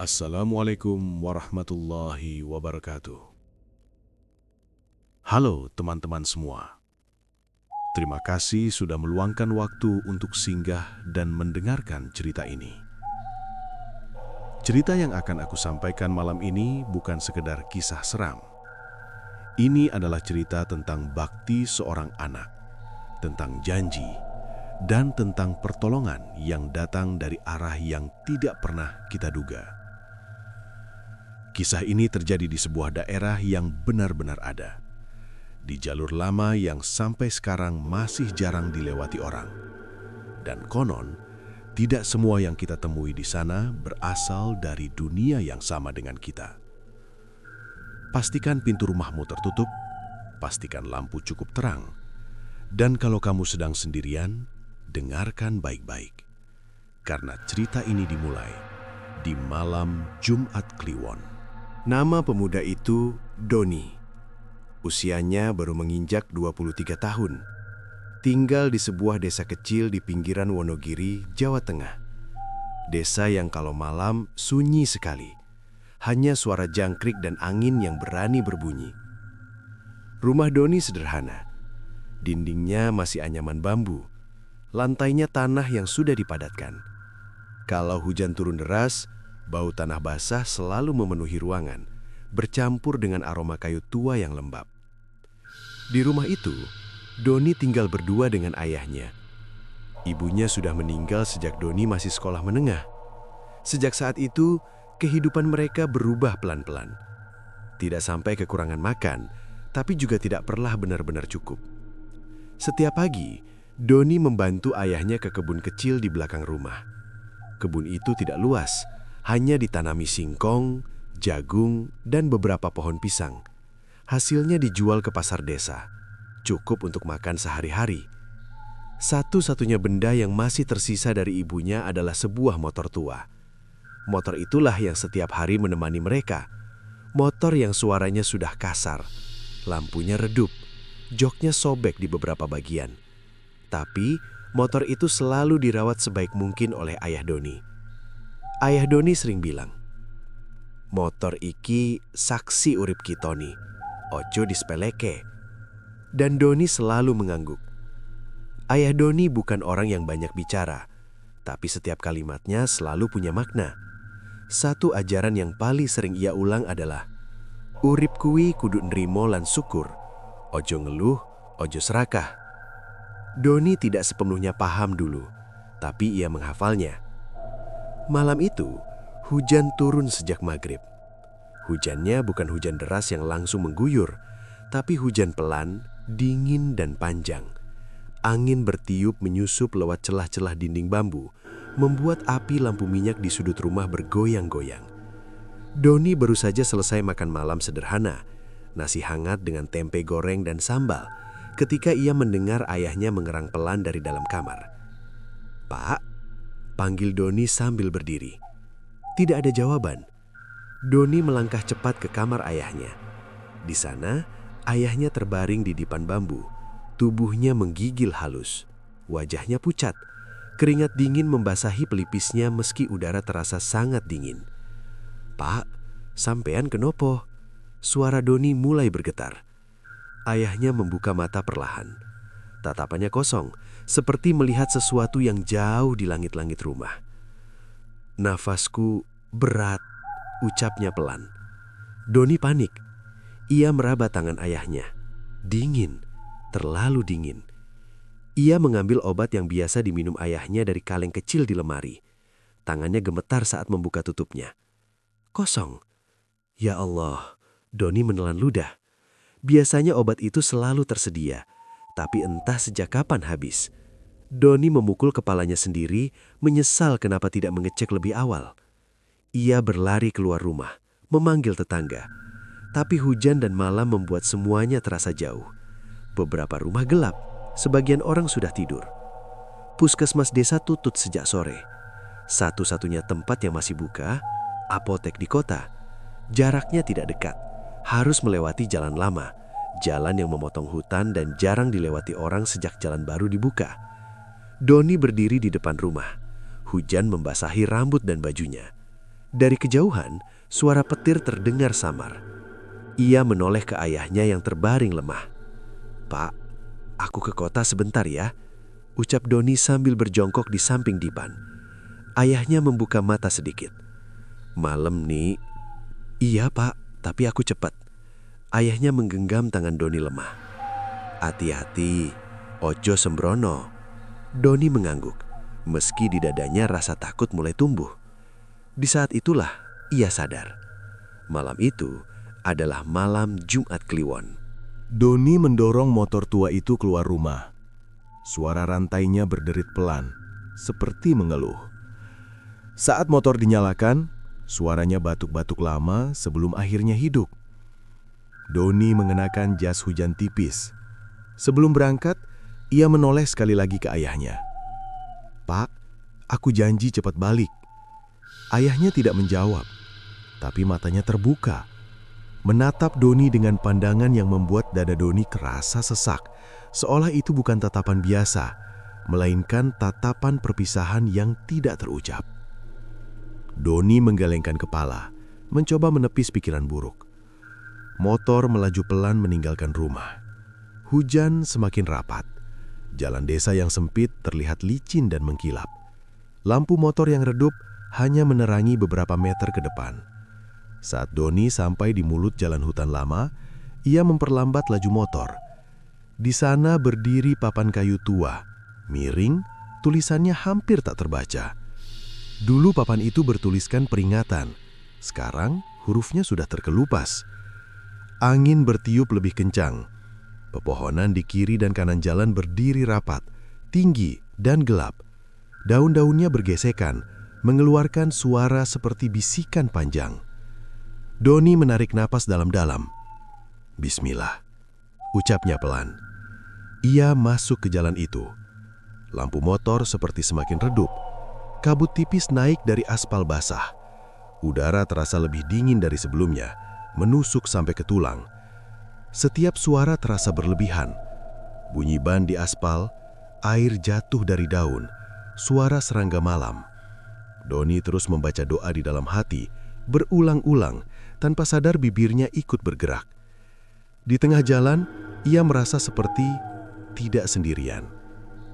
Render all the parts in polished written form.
Assalamualaikum warahmatullahi wabarakatuh. Halo teman-teman semua. Terima kasih sudah meluangkan waktu untuk singgah dan mendengarkan cerita ini. Cerita yang akan aku sampaikan malam ini bukan sekedar kisah seram. Ini adalah cerita tentang bakti seorang anak, tentang janji, dan tentang pertolongan yang datang dari arah yang tidak pernah kita duga. Kisah ini terjadi di sebuah daerah yang benar-benar ada. Di jalur lama yang sampai sekarang masih jarang dilewati orang. Dan konon, tidak semua yang kita temui di sana berasal dari dunia yang sama dengan kita. Pastikan pintu rumahmu tertutup, pastikan lampu cukup terang. Dan kalau kamu sedang sendirian, dengarkan baik-baik. Karena cerita ini dimulai di malam Jumat Kliwon. Nama pemuda itu Doni. Usianya baru menginjak 23 tahun. Tinggal di sebuah desa kecil di pinggiran Wonogiri, Jawa Tengah. Desa yang kalau malam sunyi sekali. Hanya suara jangkrik dan angin yang berani berbunyi. Rumah Doni sederhana. Dindingnya masih anyaman bambu. Lantainya tanah yang sudah dipadatkan. Kalau hujan turun deras, bau tanah basah selalu memenuhi ruangan, bercampur dengan aroma kayu tua yang lembab. Di rumah itu, Doni tinggal berdua dengan ayahnya. Ibunya sudah meninggal sejak Doni masih sekolah menengah. Sejak saat itu, kehidupan mereka berubah pelan-pelan. Tidak sampai kekurangan makan, tapi juga tidak pernah benar-benar cukup. Setiap pagi, Doni membantu ayahnya ke kebun kecil di belakang rumah. Kebun itu tidak luas, hanya ditanami singkong, jagung, dan beberapa pohon pisang. Hasilnya dijual ke pasar desa, cukup untuk makan sehari-hari. Satu-satunya benda yang masih tersisa dari ibunya adalah sebuah motor tua. Motor itulah yang setiap hari menemani mereka. Motor yang suaranya sudah kasar, lampunya redup, joknya sobek di beberapa bagian. Tapi motor itu selalu dirawat sebaik mungkin oleh ayah Doni. Ayah Doni sering bilang, "Motor iki saksi urip kitoni, ojo dispeleke." Dan Doni selalu mengangguk. Ayah Doni bukan orang yang banyak bicara, tapi setiap kalimatnya selalu punya makna. Satu ajaran yang paling sering ia ulang adalah, "Urip kuwi kudu nrimo lan syukur, ojo ngeluh, ojo serakah." Doni tidak sepenuhnya paham dulu, tapi ia menghafalnya. Malam itu, hujan turun sejak maghrib. Hujannya bukan hujan deras yang langsung mengguyur, tapi hujan pelan, dingin, dan panjang. Angin bertiup menyusup lewat celah-celah dinding bambu, membuat api lampu minyak di sudut rumah bergoyang-goyang. Doni baru saja selesai makan malam sederhana, nasi hangat dengan tempe goreng dan sambal, ketika ia mendengar ayahnya mengerang pelan dari dalam kamar. "Pak," panggil Doni sambil berdiri. Tidak ada jawaban. Doni melangkah cepat ke kamar ayahnya. Di sana, ayahnya terbaring di dipan bambu. Tubuhnya menggigil halus. Wajahnya pucat. Keringat dingin membasahi pelipisnya meski udara terasa sangat dingin. "Pak, sampean kenopo?" Suara Doni mulai bergetar. Ayahnya membuka mata perlahan. Tatapannya kosong, seperti melihat sesuatu yang jauh di langit-langit rumah. "Nafasku berat," ucapnya pelan. Doni panik. Ia meraba tangan ayahnya. Dingin, terlalu dingin. Ia mengambil obat yang biasa diminum ayahnya dari kaleng kecil di lemari. Tangannya gemetar saat membuka tutupnya. Kosong. Ya Allah, Doni menelan ludah. Biasanya obat itu selalu tersedia, tapi entah sejak kapan habis. Doni memukul kepalanya sendiri, menyesal kenapa tidak mengecek lebih awal. Ia berlari keluar rumah, memanggil tetangga. Tapi hujan dan malam membuat semuanya terasa jauh. Beberapa rumah gelap, sebagian orang sudah tidur. Puskesmas desa tutup sejak sore. Satu-satunya tempat yang masih buka, apotek di kota. Jaraknya tidak dekat, harus melewati jalan lama, jalan yang memotong hutan dan jarang dilewati orang sejak jalan baru dibuka. Doni berdiri di depan rumah. Hujan membasahi rambut dan bajunya. Dari kejauhan, suara petir terdengar samar. Ia menoleh ke ayahnya yang terbaring lemah. "Pak, aku ke kota sebentar ya," ucap Doni sambil berjongkok di samping dipan. Ayahnya membuka mata sedikit. "Malam nih." "Iya pak, tapi aku cepat." Ayahnya menggenggam tangan Doni lemah. "Hati-hati, ojo sembrono." Doni mengangguk, meski di dadanya rasa takut mulai tumbuh. Di saat itulah ia sadar. Malam itu adalah malam Jumat Kliwon. Doni mendorong motor tua itu keluar rumah. Suara rantainya berderit pelan, seperti mengeluh. Saat motor dinyalakan, suaranya batuk-batuk lama sebelum akhirnya hidup. Doni mengenakan jas hujan tipis. Sebelum berangkat, ia menoleh sekali lagi ke ayahnya. "Pak, aku janji cepat balik." Ayahnya tidak menjawab, tapi matanya terbuka, menatap Doni dengan pandangan yang membuat dada Doni terasa sesak, seolah itu bukan tatapan biasa, melainkan tatapan perpisahan yang tidak terucap. Doni menggelengkan kepala, mencoba menepis pikiran buruk. Motor melaju pelan meninggalkan rumah. Hujan semakin rapat. Jalan desa yang sempit terlihat licin dan mengkilap. Lampu motor yang redup hanya menerangi beberapa meter ke depan. Saat Doni sampai di mulut jalan hutan lama, ia memperlambat laju motor. Di sana berdiri papan kayu tua, miring, tulisannya hampir tak terbaca. Dulu papan itu bertuliskan peringatan. Sekarang hurufnya sudah terkelupas. Angin bertiup lebih kencang. Pepohonan di kiri dan kanan jalan berdiri rapat, tinggi dan gelap. Daun-daunnya bergesekan, mengeluarkan suara seperti bisikan panjang. Doni menarik napas dalam-dalam. "Bismillah," ucapnya pelan. Ia masuk ke jalan itu. Lampu motor seperti semakin redup. Kabut tipis naik dari aspal basah. Udara terasa lebih dingin dari sebelumnya, menusuk sampai ke tulang. Setiap suara terasa berlebihan. Bunyi ban di aspal, air jatuh dari daun, suara serangga malam. Doni terus membaca doa di dalam hati, berulang-ulang, tanpa sadar bibirnya ikut bergerak. Di tengah jalan, ia merasa seperti tidak sendirian.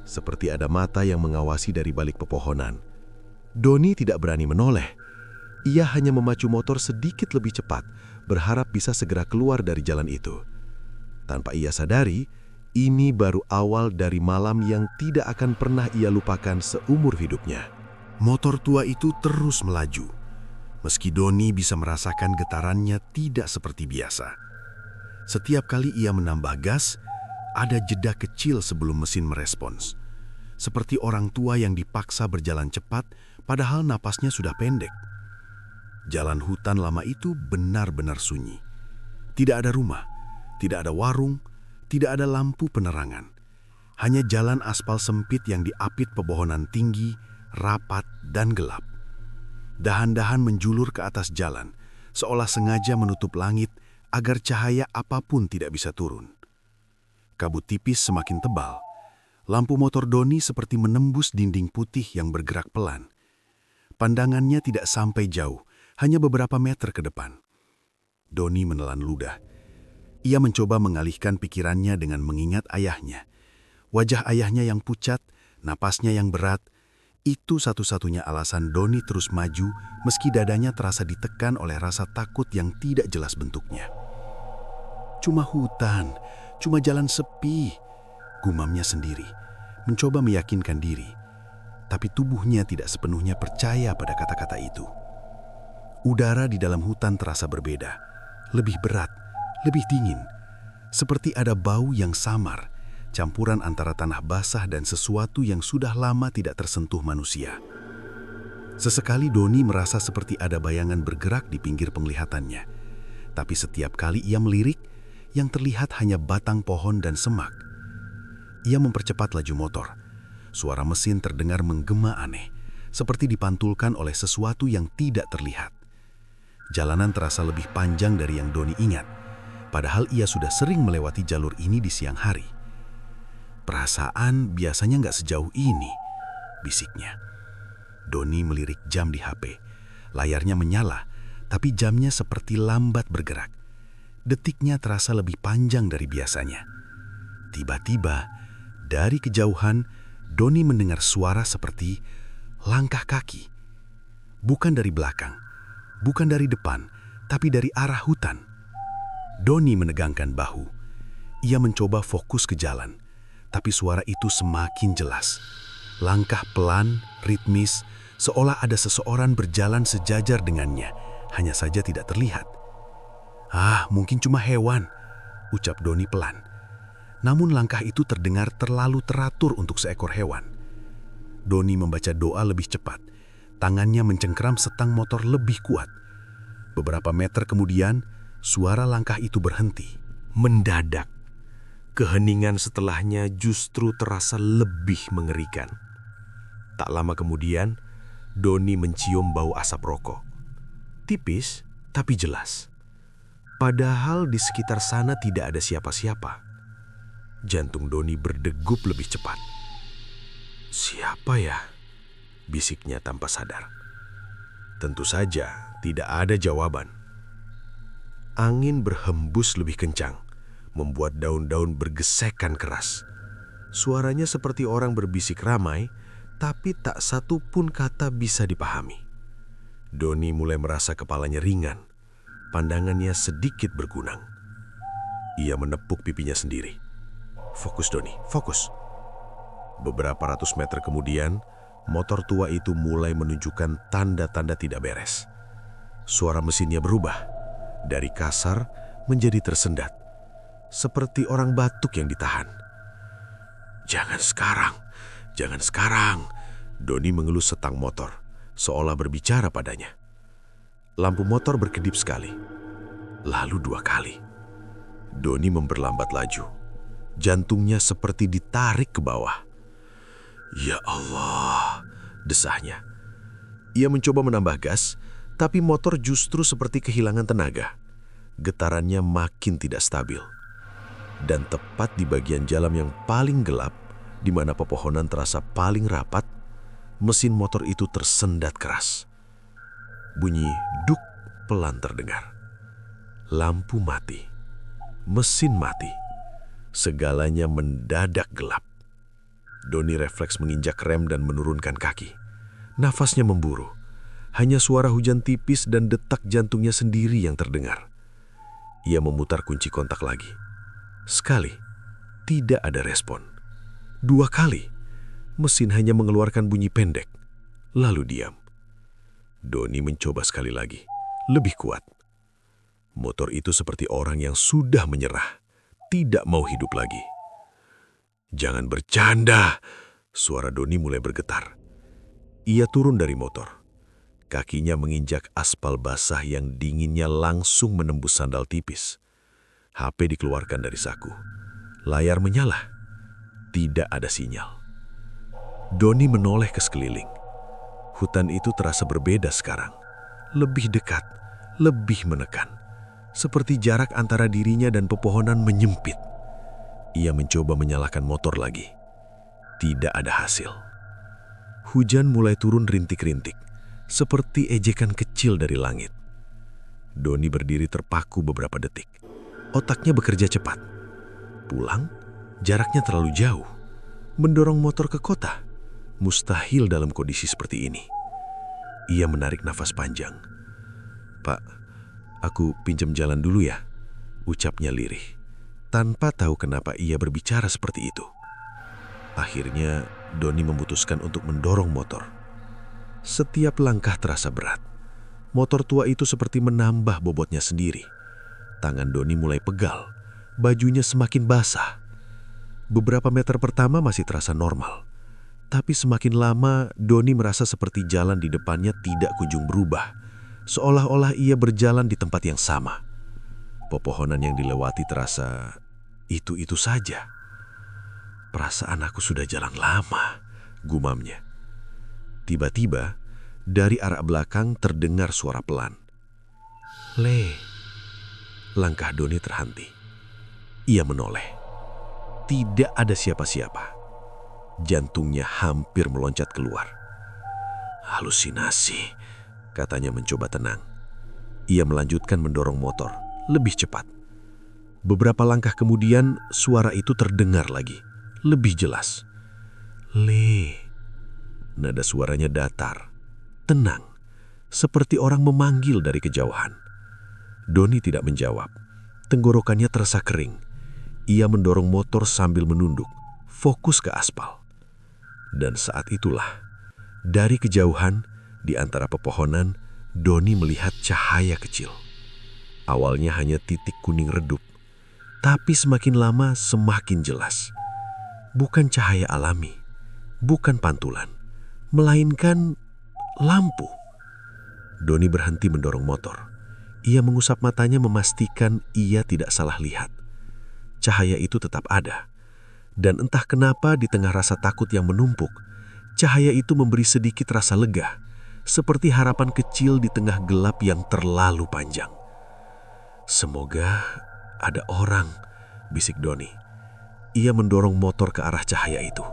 Seperti ada mata yang mengawasi dari balik pepohonan. Doni tidak berani menoleh. Ia hanya memacu motor sedikit lebih cepat, berharap bisa segera keluar dari jalan itu. Tanpa ia sadari, ini baru awal dari malam yang tidak akan pernah ia lupakan seumur hidupnya. Motor tua itu terus melaju. Meski Doni bisa merasakan getarannya tidak seperti biasa. Setiap kali ia menambah gas, ada jeda kecil sebelum mesin merespons. Seperti orang tua yang dipaksa berjalan cepat, padahal napasnya sudah pendek. Jalan hutan lama itu benar-benar sunyi. Tidak ada rumah, tidak ada warung, tidak ada lampu penerangan. Hanya jalan aspal sempit yang diapit pepohonan tinggi, rapat, dan gelap. Dahan-dahan menjulur ke atas jalan, seolah sengaja menutup langit agar cahaya apapun tidak bisa turun. Kabut tipis semakin tebal. Lampu motor Doni seperti menembus dinding putih yang bergerak pelan. Pandangannya tidak sampai jauh, hanya beberapa meter ke depan. Doni menelan ludah. Ia mencoba mengalihkan pikirannya dengan mengingat ayahnya. Wajah ayahnya yang pucat, napasnya yang berat, itu satu-satunya alasan Doni terus maju meski dadanya terasa ditekan oleh rasa takut yang tidak jelas bentuknya. "Cuma hutan, cuma jalan sepi," gumamnya sendiri, mencoba meyakinkan diri. Tapi tubuhnya tidak sepenuhnya percaya pada kata-kata itu. Udara di dalam hutan terasa berbeda, lebih berat, lebih dingin, seperti ada bau yang samar, campuran antara tanah basah dan sesuatu yang sudah lama tidak tersentuh manusia. Sesekali Doni merasa seperti ada bayangan bergerak di pinggir penglihatannya. Tapi setiap kali ia melirik, yang terlihat hanya batang pohon dan semak. Ia mempercepat laju motor. Suara mesin terdengar menggema aneh, seperti dipantulkan oleh sesuatu yang tidak terlihat. Jalanan terasa lebih panjang dari yang Doni ingat, padahal ia sudah sering melewati jalur ini di siang hari. "Perasaan biasanya nggak sejauh ini," bisiknya. Doni melirik jam di HP. Layarnya menyala, tapi jamnya seperti lambat bergerak. Detiknya terasa lebih panjang dari biasanya. Tiba-tiba, dari kejauhan, Doni mendengar suara seperti langkah kaki. Bukan dari belakang, bukan dari depan, tapi dari arah hutan. Doni menegangkan bahu. Ia mencoba fokus ke jalan, tapi suara itu semakin jelas. Langkah pelan, ritmis, seolah ada seseorang berjalan sejajar dengannya, hanya saja tidak terlihat. Mungkin cuma hewan, ucap Doni pelan. Namun langkah itu terdengar terlalu teratur untuk seekor hewan. Doni membaca doa lebih cepat. Tangannya mencengkeram setang motor lebih kuat. Beberapa meter kemudian, suara langkah itu berhenti. Mendadak, keheningan setelahnya justru terasa lebih mengerikan. Tak lama kemudian, Doni mencium bau asap rokok. Tipis, tapi jelas. Padahal di sekitar sana tidak ada siapa-siapa. Jantung Doni berdegup lebih cepat. "Siapa ya?" bisiknya tanpa sadar. Tentu saja tidak ada jawaban. Angin berhembus lebih kencang, membuat daun-daun bergesekan keras. Suaranya seperti orang berbisik ramai, tapi tak satu pun kata bisa dipahami. Doni mulai merasa kepalanya ringan, pandangannya sedikit berkunang. Ia menepuk pipinya sendiri. "Fokus Doni, fokus." Beberapa ratus meter kemudian, motor tua itu mulai menunjukkan tanda-tanda tidak beres. Suara mesinnya berubah, dari kasar menjadi tersendat, seperti orang batuk yang ditahan. "Jangan sekarang, jangan sekarang," Doni mengelus setang motor, seolah berbicara padanya. Lampu motor berkedip sekali, lalu 2 kali. Doni memperlambat laju. Jantungnya seperti ditarik ke bawah. "Ya Allah," desahnya. Ia mencoba menambah gas, tapi motor justru seperti kehilangan tenaga. Getarannya makin tidak stabil. Dan tepat di bagian jalan yang paling gelap, di mana pepohonan terasa paling rapat, mesin motor itu tersendat keras. Bunyi duk pelan terdengar. Lampu mati. Mesin mati. Segalanya mendadak gelap. Doni refleks menginjak rem dan menurunkan kaki. Nafasnya memburu. Hanya suara hujan tipis dan detak jantungnya sendiri yang terdengar. Ia memutar kunci kontak lagi. Sekali, tidak ada respon. 2 kali, mesin hanya mengeluarkan bunyi pendek, lalu diam. Doni mencoba sekali lagi, lebih kuat. Motor itu seperti orang yang sudah menyerah, tidak mau hidup lagi. "Jangan bercanda," suara Doni mulai bergetar. Ia turun dari motor. Kakinya menginjak aspal basah yang dinginnya langsung menembus sandal tipis. HP dikeluarkan dari saku. Layar menyala. Tidak ada sinyal. Doni menoleh ke sekeliling. Hutan itu terasa berbeda sekarang. Lebih dekat, lebih menekan. Seperti jarak antara dirinya dan pepohonan menyempit. Ia mencoba menyalakan motor lagi. Tidak ada hasil. Hujan mulai turun rintik-rintik, seperti ejekan kecil dari langit. Doni berdiri terpaku beberapa detik. Otaknya bekerja cepat. Pulang, jaraknya terlalu jauh. Mendorong motor ke kota, mustahil dalam kondisi seperti ini. Ia menarik nafas panjang. "Pak, aku pinjam jalan dulu ya," ucapnya lirih, tanpa tahu kenapa ia berbicara seperti itu. Akhirnya, Doni memutuskan untuk mendorong motor. Setiap langkah terasa berat. Motor tua itu seperti menambah bobotnya sendiri. Tangan Doni mulai pegal, bajunya semakin basah. Beberapa meter pertama masih terasa normal. Tapi semakin lama, Doni merasa seperti jalan di depannya tidak kunjung berubah. Seolah-olah ia berjalan di tempat yang sama. Pepohonan yang dilewati terasa itu-itu saja. "Perasaan aku sudah jalan lama," gumamnya. Tiba-tiba, dari arah belakang terdengar suara pelan. "Le." Langkah Doni terhenti. Ia menoleh. Tidak ada siapa-siapa. Jantungnya hampir meloncat keluar. "Halusinasi," katanya mencoba tenang. Ia melanjutkan mendorong motor, lebih cepat. Beberapa langkah kemudian, suara itu terdengar lagi, lebih jelas. Le. Nada suaranya datar, tenang, seperti orang memanggil dari kejauhan. Doni tidak menjawab. Tenggorokannya terasa kering. Ia mendorong motor sambil menunduk, fokus ke aspal. Dan saat itulah, dari kejauhan, di antara pepohonan, Doni melihat cahaya kecil. Awalnya hanya titik kuning redup, tapi semakin lama semakin jelas. Bukan cahaya alami, bukan pantulan, melainkan lampu. Doni berhenti mendorong motor. Ia mengusap matanya memastikan ia tidak salah lihat. Cahaya itu tetap ada. Dan entah kenapa di tengah rasa takut yang menumpuk, cahaya itu memberi sedikit rasa lega, seperti harapan kecil di tengah gelap yang terlalu panjang. Semoga ada orang, bisik Doni. Ia mendorong motor ke arah cahaya itu.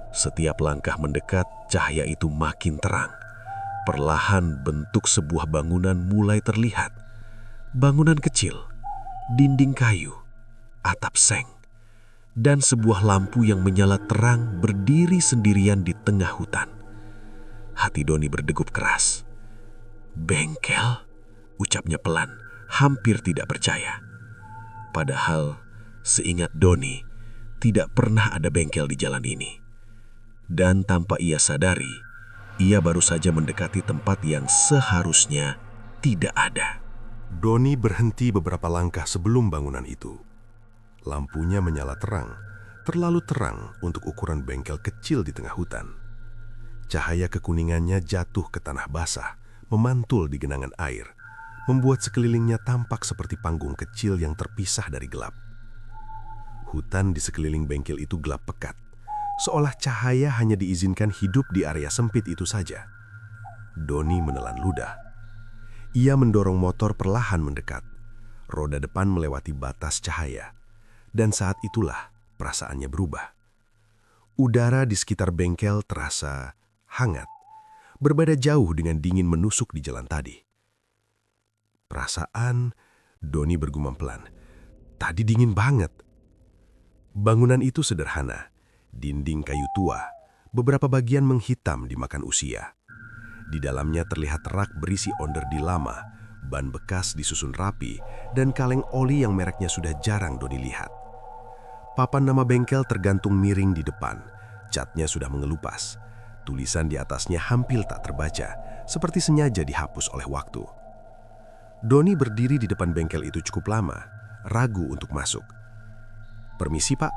Setiap langkah mendekat, cahaya itu makin terang. Perlahan bentuk sebuah bangunan mulai terlihat. Bangunan kecil, dinding kayu, atap seng, dan sebuah lampu yang menyala terang berdiri sendirian di tengah hutan. Hati Doni berdegup keras. Bengkel, ucapnya pelan, hampir tidak percaya. Padahal, seingat Doni, tidak pernah ada bengkel di jalan ini. Dan tanpa ia sadari, ia baru saja mendekati tempat yang seharusnya tidak ada. Doni berhenti beberapa langkah sebelum bangunan itu. Lampunya menyala terang, terlalu terang untuk ukuran bengkel kecil di tengah hutan. Cahaya kekuningannya jatuh ke tanah basah, memantul di genangan air, membuat sekelilingnya tampak seperti panggung kecil yang terpisah dari gelap. Hutan di sekeliling bengkel itu gelap pekat, seolah cahaya hanya diizinkan hidup di area sempit itu saja. Doni menelan ludah. Ia mendorong motor perlahan mendekat. Roda depan melewati batas cahaya. Dan saat itulah perasaannya berubah. Udara di sekitar bengkel terasa hangat, berbeda jauh dengan dingin menusuk di jalan tadi. Perasaan, Doni bergumam pelan. Tadi dingin banget. Bangunan itu sederhana. Dinding kayu tua, beberapa bagian menghitam dimakan usia. Di dalamnya terlihat rak berisi onderdil lama, ban bekas disusun rapi, dan kaleng oli yang mereknya sudah jarang Doni lihat. Papan nama bengkel tergantung miring di depan, catnya sudah mengelupas. Tulisan di atasnya hampir tak terbaca, seperti sengaja dihapus oleh waktu. Doni berdiri di depan bengkel itu cukup lama, ragu untuk masuk. "Permisi, Pak,"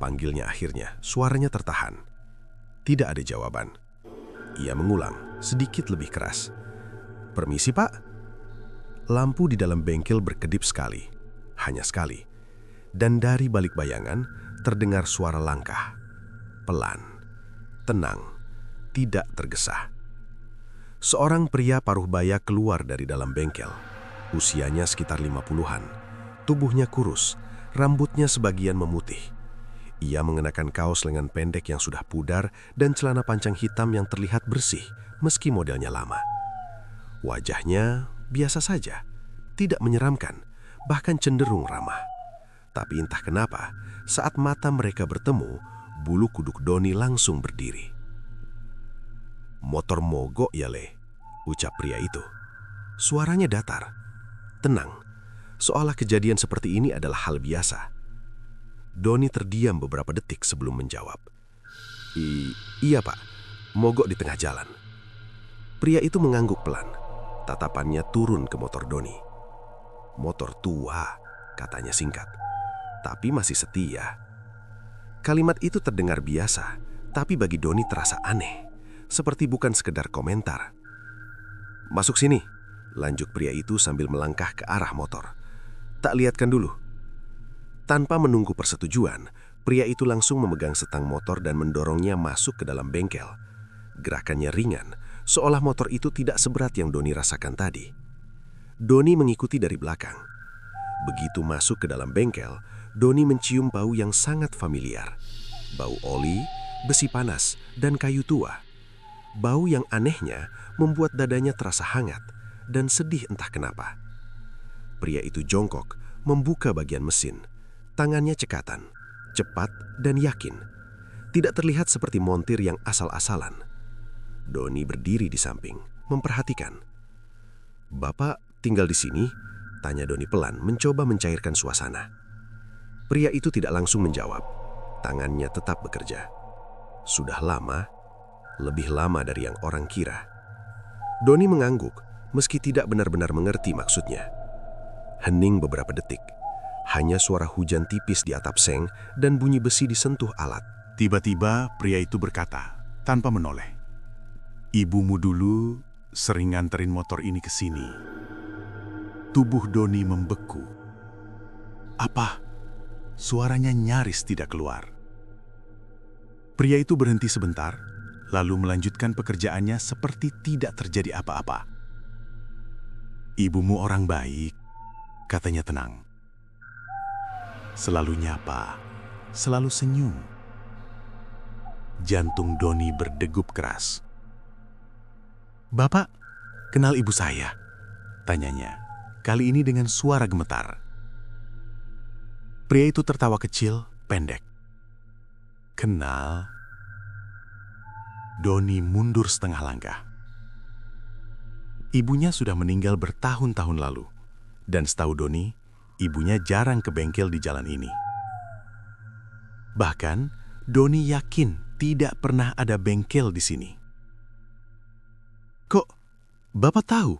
panggilnya akhirnya, suaranya tertahan. Tidak ada jawaban. Ia mengulang, sedikit lebih keras. "Permisi, Pak." Lampu di dalam bengkel berkedip sekali, hanya sekali. Dan dari balik bayangan, terdengar suara langkah. Pelan, tenang, tidak tergesa. Seorang pria paruh baya keluar dari dalam bengkel. Usianya sekitar 50-an. Tubuhnya kurus, rambutnya sebagian memutih. Ia mengenakan kaos lengan pendek yang sudah pudar dan celana panjang hitam yang terlihat bersih meski modelnya lama. Wajahnya biasa saja, tidak menyeramkan, bahkan cenderung ramah. Tapi entah kenapa, saat mata mereka bertemu, bulu kuduk Doni langsung berdiri. "Motor mogok ya, Le," ucap pria itu. Suaranya datar, tenang, seolah kejadian seperti ini adalah hal biasa. Doni terdiam beberapa detik sebelum menjawab. Iya, Pak, mogok di tengah jalan." Pria itu mengangguk pelan. Tatapannya turun ke motor Doni. "Motor tua," katanya singkat, "tapi masih setia." Kalimat itu terdengar biasa, tapi bagi Doni terasa aneh, seperti bukan sekedar komentar. "Masuk sini," lanjut pria itu sambil melangkah ke arah motor. "Tak lihatkan dulu." Tanpa menunggu persetujuan, pria itu langsung memegang setang motor dan mendorongnya masuk ke dalam bengkel. Gerakannya ringan, seolah motor itu tidak seberat yang Doni rasakan tadi. Doni mengikuti dari belakang. Begitu masuk ke dalam bengkel, Doni mencium bau yang sangat familiar. Bau oli, besi panas, dan kayu tua. Bau yang anehnya membuat dadanya terasa hangat dan sedih entah kenapa. Pria itu jongkok, membuka bagian mesin. Tangannya cekatan, cepat dan yakin. Tidak terlihat seperti montir yang asal-asalan. Doni berdiri di samping, memperhatikan. "Bapak tinggal di sini?" tanya Doni pelan, mencoba mencairkan suasana. Pria itu tidak langsung menjawab. Tangannya tetap bekerja. Sudah lama, lebih lama dari yang orang kira. Doni mengangguk, meski tidak benar-benar mengerti maksudnya. Hening beberapa detik. Hanya suara hujan tipis di atap seng dan bunyi besi disentuh alat. Tiba-tiba pria itu berkata, tanpa menoleh, "Ibumu dulu sering nganterin motor ini ke sini." Tubuh Doni membeku. Apa? Suaranya nyaris tidak keluar. Pria itu berhenti sebentar, lalu melanjutkan pekerjaannya seperti tidak terjadi apa-apa. "Ibumu orang baik," katanya tenang. "Selalu nyapa, selalu senyum." Jantung Doni berdegup keras. "Bapak, kenal ibu saya?" tanyanya, kali ini dengan suara gemetar. Pria itu tertawa kecil, pendek. "Kenal?" Doni mundur setengah langkah. Ibunya sudah meninggal bertahun-tahun lalu, dan setahu Doni, ibunya jarang ke bengkel di jalan ini. Bahkan, Doni yakin tidak pernah ada bengkel di sini. "Kok Bapak tahu?"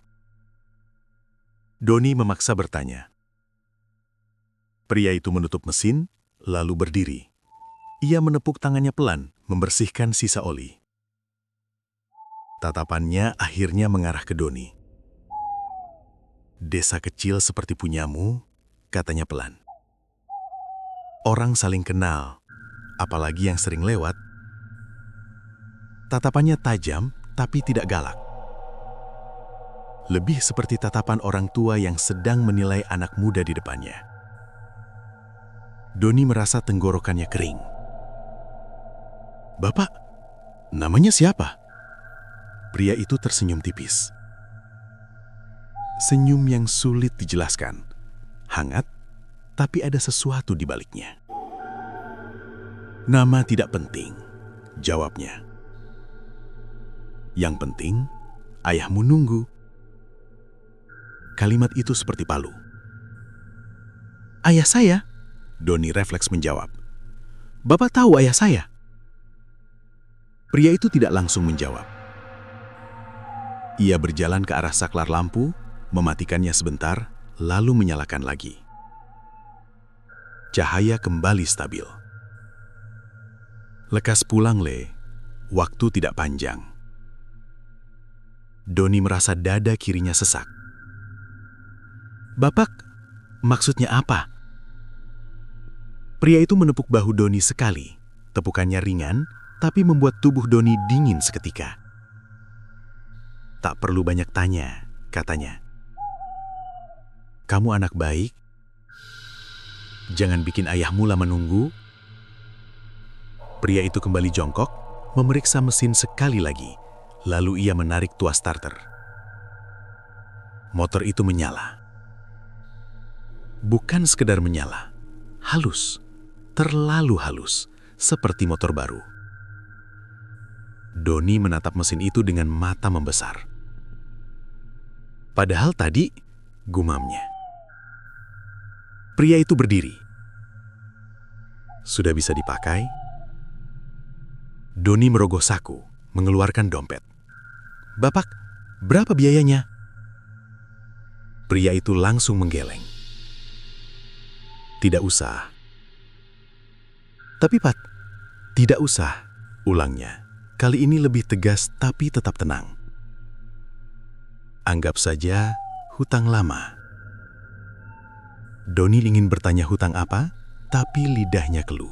Doni memaksa bertanya. Pria itu menutup mesin, lalu berdiri. Ia menepuk tangannya pelan, membersihkan sisa oli. Tatapannya akhirnya mengarah ke Doni. "Desa kecil seperti punyamu," katanya pelan. "Orang saling kenal, apalagi yang sering lewat." Tatapannya tajam, tapi tidak galak. Lebih seperti tatapan orang tua yang sedang menilai anak muda di depannya. Doni merasa tenggorokannya kering. "Bapak, namanya siapa?" Pria itu tersenyum tipis. Senyum yang sulit dijelaskan. Hangat, tapi ada sesuatu di baliknya. "Nama tidak penting," jawabnya. "Yang penting, ayahmu nunggu." Kalimat itu seperti palu. "Ayah saya?" Doni refleks menjawab. "Bapak tahu ayah saya?" Pria itu tidak langsung menjawab. Ia berjalan ke arah saklar lampu, mematikannya sebentar, lalu menyalakan lagi. Cahaya kembali stabil. "Lekas pulang, Le. Waktu tidak panjang." Doni merasa dada kirinya sesak. "Bapak, maksudnya apa?" Pria itu menepuk bahu Doni sekali. Tepukannya ringan, tapi membuat tubuh Doni dingin seketika. "Tak perlu banyak tanya," katanya. "Kamu anak baik. Jangan bikin ayahmu lama nunggu." Pria itu kembali jongkok, memeriksa mesin sekali lagi, lalu ia menarik tuas starter. Motor itu menyala. Bukan sekedar menyala, halus, terlalu halus, seperti motor baru. Doni menatap mesin itu dengan mata membesar. "Padahal tadi," gumamnya. Pria itu berdiri. "Sudah bisa dipakai?" Doni merogoh saku, mengeluarkan dompet. "Bapak, berapa biayanya?" Pria itu langsung menggeleng. "Tidak usah." "Tapi Pat, tidak usah," ulangnya. Kali ini lebih tegas tapi tetap tenang. "Anggap saja hutang lama." Doni ingin bertanya hutang apa, tapi lidahnya keluh.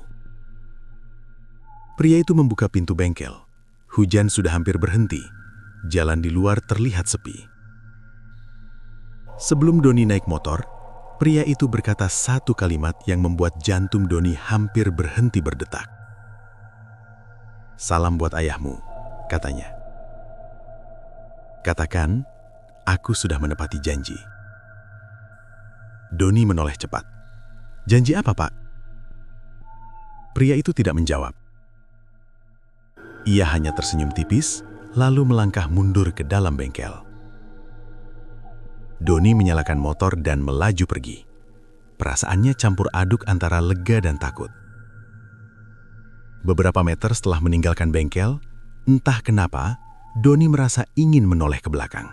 Pria itu membuka pintu bengkel. Hujan sudah hampir berhenti. Jalan di luar terlihat sepi. Sebelum Doni naik motor, pria itu berkata satu kalimat yang membuat jantung Doni hampir berhenti berdetak. "Salam buat ayahmu," katanya. Katakan, aku sudah menepati janji. Doni menoleh cepat. Janji apa, Pak? Pria itu tidak menjawab. Ia hanya tersenyum tipis, lalu melangkah mundur ke dalam bengkel. Doni menyalakan motor dan melaju pergi. Perasaannya campur aduk antara lega dan takut. Beberapa meter setelah meninggalkan bengkel, entah kenapa, Doni merasa ingin menoleh ke belakang.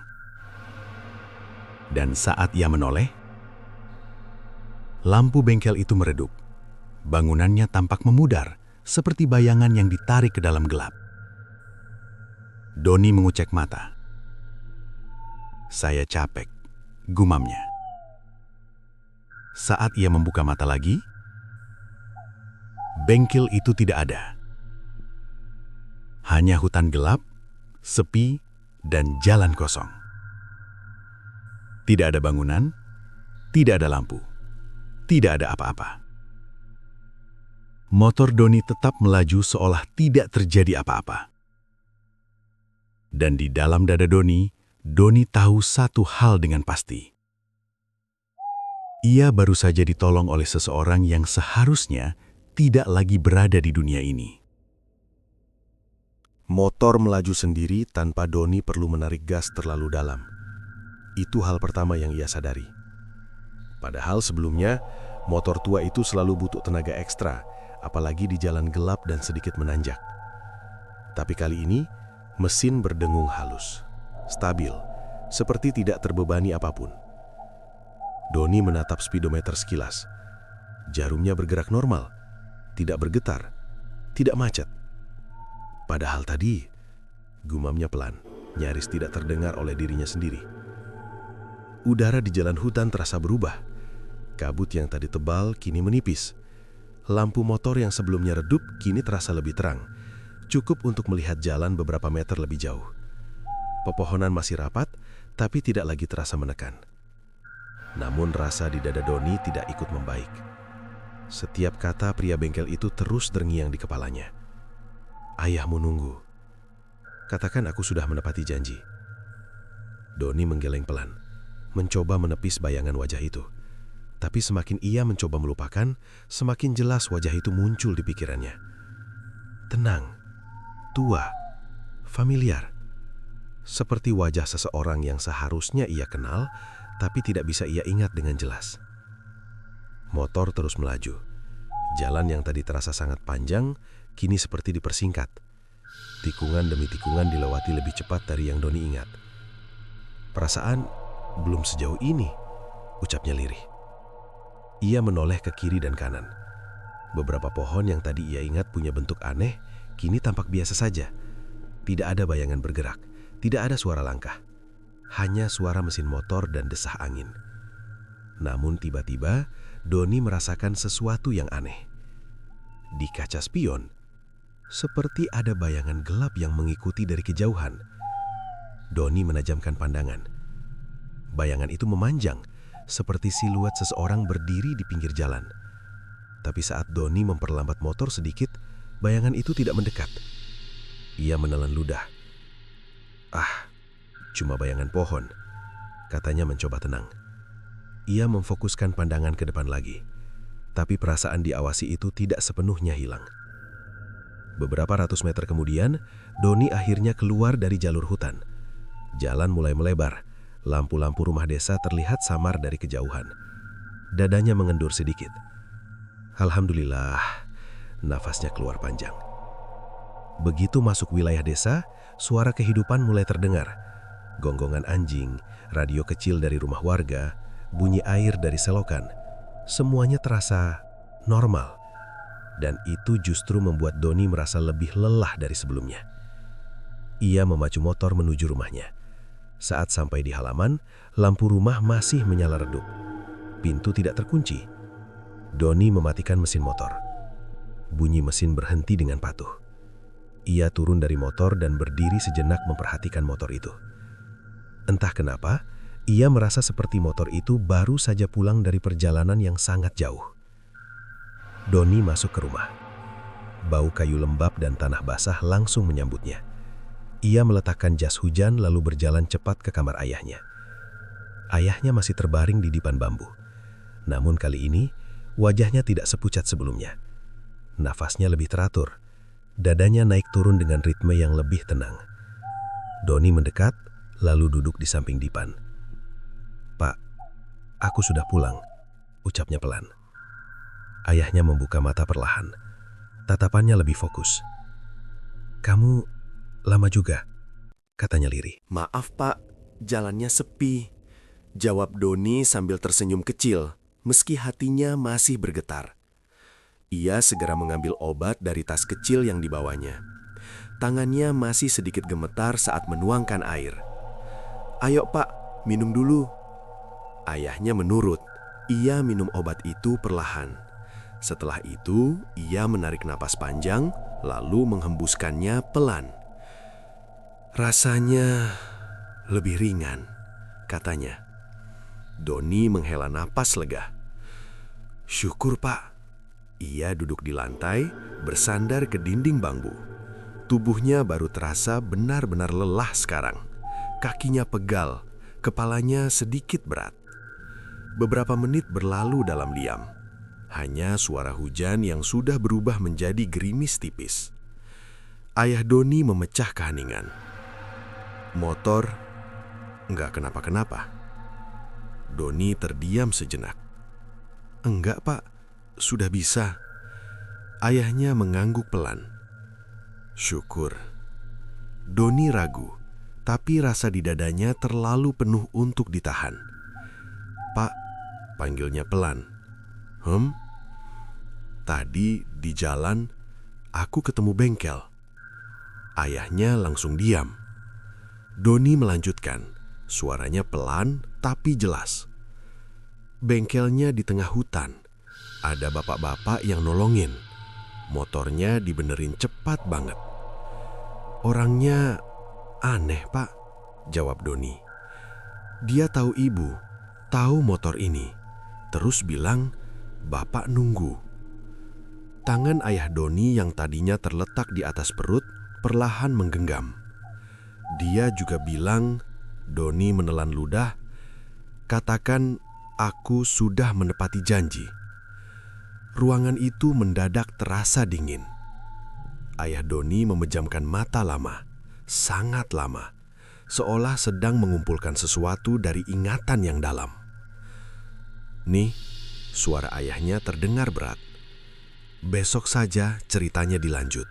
Dan saat ia menoleh, lampu bengkel itu meredup. Bangunannya tampak memudar, seperti bayangan yang ditarik ke dalam gelap. Doni mengucek mata. Saya capek, gumamnya. Saat ia membuka mata lagi, bengkel itu tidak ada. Hanya hutan gelap, sepi, dan jalan kosong. Tidak ada bangunan, tidak ada lampu, tidak ada apa-apa. Motor Doni tetap melaju seolah tidak terjadi apa-apa. Dan di dalam dada Doni tahu satu hal dengan pasti. Ia baru saja ditolong oleh seseorang yang seharusnya tidak lagi berada di dunia ini. Motor melaju sendiri tanpa Doni perlu menarik gas terlalu dalam. Itu hal pertama yang ia sadari. Padahal sebelumnya, motor tua itu selalu butuh tenaga ekstra, apalagi di jalan gelap dan sedikit menanjak. Tapi kali ini, mesin berdengung halus, stabil, seperti tidak terbebani apapun. Doni menatap speedometer sekilas. Jarumnya bergerak normal, tidak bergetar, tidak macet. Padahal tadi, gumamnya pelan, nyaris tidak terdengar oleh dirinya sendiri. Udara di jalan hutan terasa berubah. Kabut yang tadi tebal kini menipis. Lampu motor yang sebelumnya redup kini terasa lebih terang, cukup untuk melihat jalan beberapa meter lebih jauh. Pepohonan masih rapat, tapi tidak lagi terasa menekan. Namun rasa di dada Doni tidak ikut membaik. Setiap kata pria bengkel itu terus terngiang di kepalanya. Ayahmu nunggu. Katakan aku sudah menepati janji. Doni menggeleng pelan, mencoba menepis bayangan wajah itu. Tapi semakin ia mencoba melupakan, semakin jelas wajah itu muncul di pikirannya. Tenang, tua, familiar. Seperti wajah seseorang yang seharusnya ia kenal, tapi tidak bisa ia ingat dengan jelas. Motor terus melaju. Jalan yang tadi terasa sangat panjang, kini seperti dipersingkat. Tikungan demi tikungan dilewati lebih cepat dari yang Doni ingat. Perasaan belum sejauh ini, ucapnya lirih. Ia menoleh ke kiri dan kanan. Beberapa pohon yang tadi ia ingat punya bentuk aneh, kini tampak biasa saja. Tidak ada bayangan bergerak, tidak ada suara langkah. Hanya suara mesin motor dan desah angin. Namun tiba-tiba, Doni merasakan sesuatu yang aneh. Di kaca spion, seperti ada bayangan gelap yang mengikuti dari kejauhan. Doni menajamkan pandangan. Bayangan itu memanjang, seperti siluet seseorang berdiri di pinggir jalan. Tapi saat Doni memperlambat motor sedikit, bayangan itu tidak mendekat. Ia menelan ludah. Cuma bayangan pohon, katanya mencoba tenang. Ia memfokuskan pandangan ke depan lagi. Tapi perasaan diawasi itu tidak sepenuhnya hilang. Beberapa ratus meter kemudian, Doni akhirnya keluar dari jalur hutan. Jalan mulai melebar. Lampu-lampu rumah desa terlihat samar dari kejauhan. Dadanya mengendur sedikit. Alhamdulillah, nafasnya keluar panjang. Begitu masuk wilayah desa, suara kehidupan mulai terdengar. Gonggongan anjing, radio kecil dari rumah warga, bunyi air dari selokan. Semuanya terasa normal. Dan itu justru membuat Doni merasa lebih lelah dari sebelumnya. Ia memacu motor menuju rumahnya. Saat sampai di halaman, lampu rumah masih menyala redup. Pintu tidak terkunci. Doni mematikan mesin motor. Bunyi mesin berhenti dengan patuh. Ia turun dari motor dan berdiri sejenak memperhatikan motor itu. Entah kenapa, ia merasa seperti motor itu baru saja pulang dari perjalanan yang sangat jauh. Doni masuk ke rumah. Bau kayu lembab dan tanah basah langsung menyambutnya. Ia meletakkan jas hujan lalu berjalan cepat ke kamar ayahnya. Ayahnya masih terbaring di dipan bambu. Namun kali ini, wajahnya tidak sepucat sebelumnya. Nafasnya lebih teratur. Dadanya naik turun dengan ritme yang lebih tenang. Doni mendekat, lalu duduk di samping dipan. "Pak, aku sudah pulang," ucapnya pelan. Ayahnya membuka mata perlahan. Tatapannya lebih fokus. "Kamu lama juga," katanya lirih. "Maaf Pak, jalannya sepi," jawab Doni sambil tersenyum kecil, meski hatinya masih bergetar. Ia segera mengambil obat dari tas kecil yang dibawanya. Tangannya masih sedikit gemetar saat menuangkan air. "Ayo Pak, minum dulu." Ayahnya menurut. Ia minum obat itu perlahan. Setelah itu, ia menarik napas panjang, lalu menghembuskannya pelan. "Rasanya lebih ringan," katanya. Doni menghela napas lega. "Syukur Pak." Ia duduk di lantai, bersandar ke dinding bambu. Tubuhnya baru terasa benar-benar lelah sekarang. Kakinya pegal, kepalanya sedikit berat. Beberapa menit berlalu dalam diam. Hanya suara hujan yang sudah berubah menjadi gerimis tipis. Ayah Doni memecah keheningan. "Motor nggak kenapa-kenapa?" Doni terdiam sejenak. "Enggak Pak, sudah bisa." Ayahnya mengangguk pelan. "Syukur." Doni ragu, tapi rasa di dadanya terlalu penuh untuk ditahan. "Pak," panggilnya pelan. "Tadi di jalan, aku ketemu bengkel." Ayahnya langsung diam. Doni melanjutkan, suaranya pelan tapi jelas. "Bengkelnya di tengah hutan. Ada bapak-bapak yang nolongin. Motornya dibenerin cepat banget." "Orangnya aneh Pak," jawab Doni. "Dia tahu ibu, tahu motor ini, terus bilang bapak nunggu." Tangan ayah Doni yang tadinya terletak di atas perut perlahan menggenggam. Dia juga bilang, Doni menelan ludah, "Katakan aku sudah menepati janji." Ruangan itu mendadak terasa dingin. Ayah Doni memejamkan mata lama, sangat lama, seolah sedang mengumpulkan sesuatu dari ingatan yang dalam. "Nih," suara ayahnya terdengar berat. "Besok saja ceritanya dilanjut."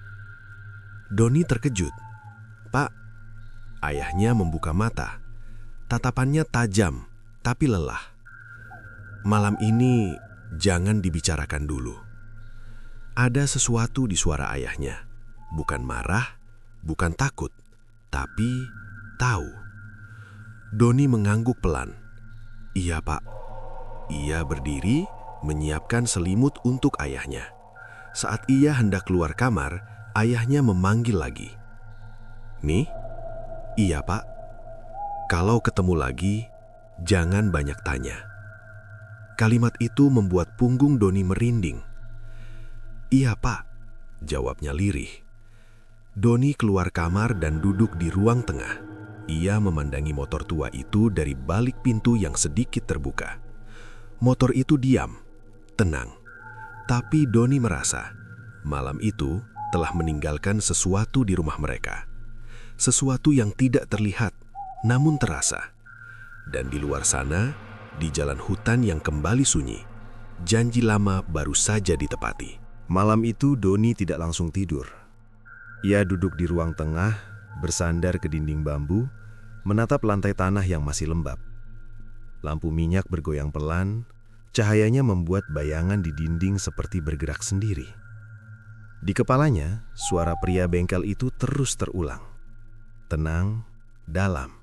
Doni terkejut. "Pak." Ayahnya membuka mata. Tatapannya tajam, tapi lelah. "Malam ini jangan dibicarakan dulu." Ada sesuatu di suara ayahnya. Bukan marah, bukan takut, tapi tahu. Doni mengangguk pelan. "Iya Pak." Ia berdiri, menyiapkan selimut untuk ayahnya. Saat ia hendak keluar kamar, ayahnya memanggil lagi. "Nih?" "Iya Pak." "Kalau ketemu lagi, jangan banyak tanya." Kalimat itu membuat punggung Doni merinding. "Iya Pak," jawabnya lirih. Doni keluar kamar dan duduk di ruang tengah. Ia memandangi motor tua itu dari balik pintu yang sedikit terbuka. Motor itu diam, tenang. Tapi Doni merasa malam itu telah meninggalkan sesuatu di rumah mereka. Sesuatu yang tidak terlihat, namun terasa. Dan di luar sana, di jalan hutan yang kembali sunyi, janji lama baru saja ditepati. Malam itu Doni tidak langsung tidur. Ia duduk di ruang tengah, bersandar ke dinding bambu, menatap lantai tanah yang masih lembab. Lampu minyak bergoyang pelan, cahayanya membuat bayangan di dinding seperti bergerak sendiri. Di kepalanya, suara pria bengkel itu terus terulang. Tenang, dalam,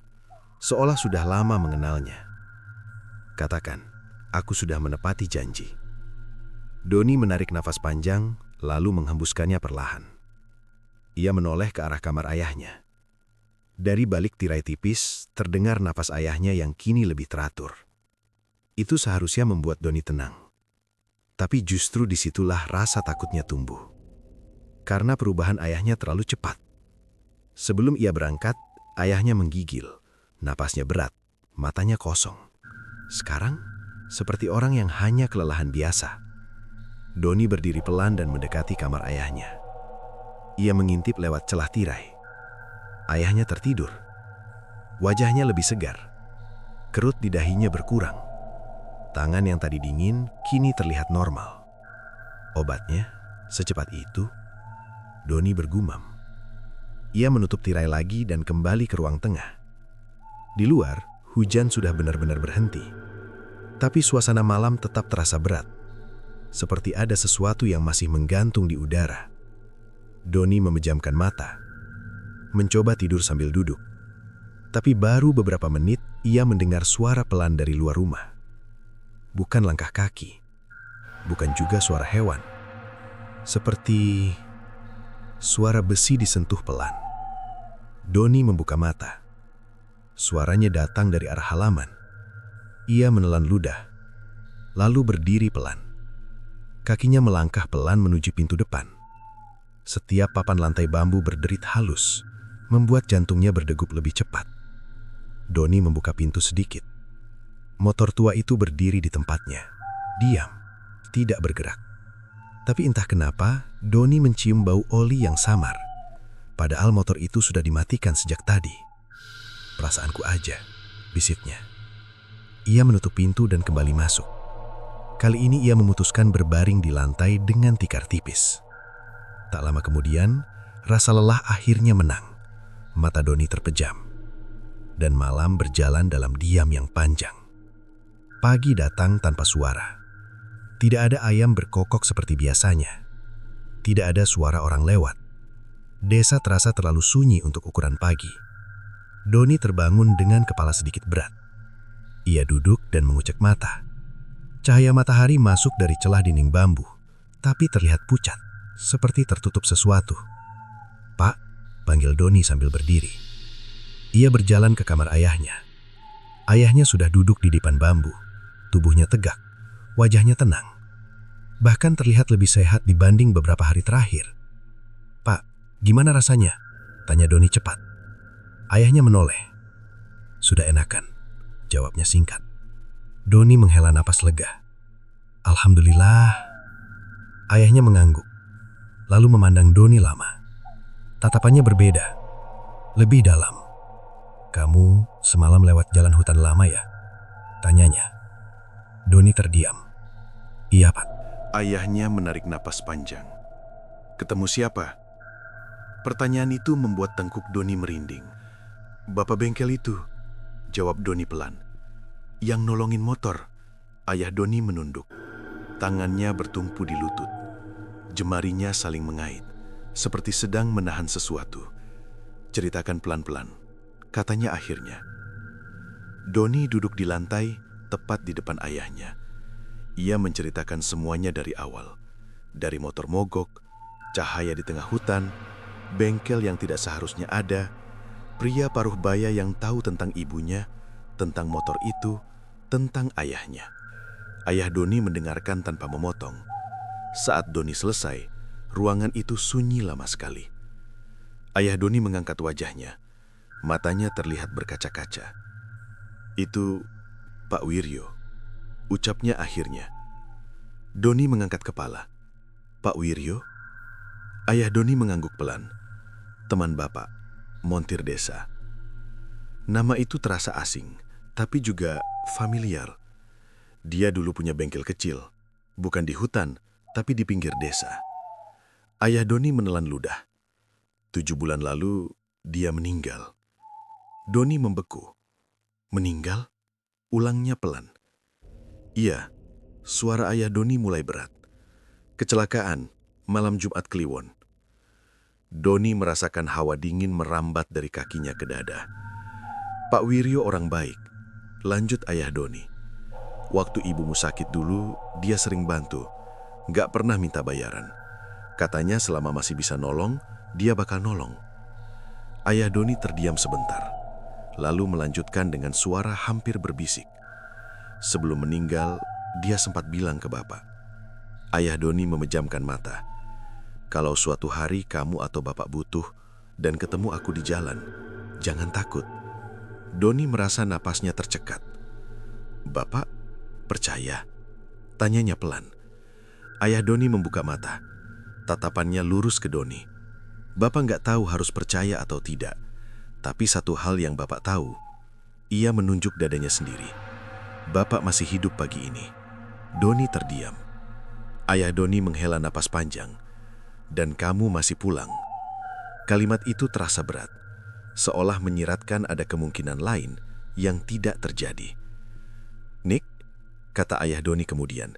seolah sudah lama mengenalnya. "Katakan, aku sudah menepati janji." Doni menarik nafas panjang, lalu menghembuskannya perlahan. Ia menoleh ke arah kamar ayahnya. Dari balik tirai tipis, terdengar nafas ayahnya yang kini lebih teratur. Itu seharusnya membuat Doni tenang. Tapi justru disitulah rasa takutnya tumbuh. Karena perubahan ayahnya terlalu cepat. Sebelum ia berangkat, ayahnya menggigil. Napasnya berat, matanya kosong. Sekarang, seperti orang yang hanya kelelahan biasa. Doni berdiri pelan dan mendekati kamar ayahnya. Ia mengintip lewat celah tirai. Ayahnya tertidur. Wajahnya lebih segar. Kerut di dahinya berkurang. Tangan yang tadi dingin kini terlihat normal. Obatnya secepat itu? Doni bergumam. Ia menutup tirai lagi dan kembali ke ruang tengah. Di luar, hujan sudah benar-benar berhenti. Tapi suasana malam tetap terasa berat. Seperti ada sesuatu yang masih menggantung di udara. Doni memejamkan mata. Mencoba tidur sambil duduk. Tapi baru beberapa menit ia mendengar suara pelan dari luar rumah. Bukan langkah kaki. Bukan juga suara hewan. Seperti suara besi disentuh pelan. Doni membuka mata. Suaranya datang dari arah halaman. Ia menelan ludah, lalu berdiri pelan. Kakinya melangkah pelan menuju pintu depan. Setiap papan lantai bambu berderit halus, membuat jantungnya berdegup lebih cepat. Doni membuka pintu sedikit. Motor tua itu berdiri di tempatnya, diam, tidak bergerak. Tapi entah kenapa, Doni mencium bau oli yang samar. Padahal motor itu sudah dimatikan sejak tadi. Perasaanku aja, bisiknya. Ia menutup pintu dan kembali masuk. Kali ini ia memutuskan berbaring di lantai dengan tikar tipis. Tak lama kemudian, rasa lelah akhirnya menang. Mata Doni terpejam. Dan malam berjalan dalam diam yang panjang. Pagi datang tanpa suara. Tidak ada ayam berkokok seperti biasanya. Tidak ada suara orang lewat. Desa terasa terlalu sunyi untuk ukuran pagi. Doni terbangun dengan kepala sedikit berat. Ia duduk dan mengucek mata. Cahaya matahari masuk dari celah dinding bambu, tapi terlihat pucat, seperti tertutup sesuatu. "Pak," panggil Doni sambil berdiri. Ia berjalan ke kamar ayahnya. Ayahnya sudah duduk di dipan bambu, tubuhnya tegak, wajahnya tenang. Bahkan terlihat lebih sehat dibanding beberapa hari terakhir. "Pak, gimana rasanya?" tanya Doni cepat. Ayahnya menoleh. "Sudah enakan," jawabnya singkat. Doni menghela napas lega. "Alhamdulillah." Ayahnya mengangguk, lalu memandang Doni lama. Tatapannya berbeda, lebih dalam. "Kamu semalam lewat jalan hutan lama ya?" tanyanya. Doni terdiam. "Iya, Pak." Ayahnya menarik napas panjang. "Ketemu siapa?" Pertanyaan itu membuat tengkuk Doni merinding. "Bapak bengkel itu," jawab Doni pelan. "Yang nolongin motor." Ayah Doni menunduk. Tangannya bertumpu di lutut. Jemarinya saling mengait, seperti sedang menahan sesuatu. "Ceritakan pelan-pelan," katanya akhirnya. Doni duduk di lantai, tepat di depan ayahnya. Ia menceritakan semuanya dari awal. Dari motor mogok, cahaya di tengah hutan, bengkel yang tidak seharusnya ada, pria paruh baya yang tahu tentang ibunya, tentang motor itu, tentang ayahnya. Ayah Doni mendengarkan tanpa memotong. Saat Doni selesai, ruangan itu sunyi lama sekali. Ayah Doni mengangkat wajahnya. Matanya terlihat berkaca-kaca. "Itu Pak Wiryo," ucapnya akhirnya. Doni mengangkat kepala. "Pak Wiryo?" Ayah Doni mengangguk pelan. "Teman Bapak, montir desa." Nama itu terasa asing, tapi juga familiar. Dia dulu punya bengkel kecil, bukan di hutan, tapi di pinggir desa. Ayah Doni menelan ludah. 7 bulan lalu, dia meninggal. Doni membeku. "Meninggal?" Ulangnya pelan. "Iya," suara ayah Doni mulai berat. "Kecelakaan, malam Jumat Kliwon." Doni merasakan hawa dingin merambat dari kakinya ke dada. "Pak Wiryo orang baik," lanjut ayah Doni. "Waktu ibumu sakit dulu, dia sering bantu. Gak pernah minta bayaran. Katanya selama masih bisa nolong, dia bakal nolong." Ayah Doni terdiam sebentar, lalu melanjutkan dengan suara hampir berbisik. "Sebelum meninggal, dia sempat bilang ke Bapak." Ayah Doni memejamkan mata. "Kalau suatu hari kamu atau Bapak butuh, dan ketemu aku di jalan. Jangan takut." Doni merasa napasnya tercekat. "Bapak percaya?" tanyanya pelan. Ayah Doni membuka mata. Tatapannya lurus ke Doni. "Bapak nggak tahu harus percaya atau tidak. Tapi satu hal yang Bapak tahu." Ia menunjuk dadanya sendiri. "Bapak masih hidup pagi ini." Doni terdiam. Ayah Doni menghela napas panjang. "Dan kamu masih pulang." Kalimat itu terasa berat, seolah menyiratkan ada kemungkinan lain yang tidak terjadi. "Nick," kata ayah Doni kemudian,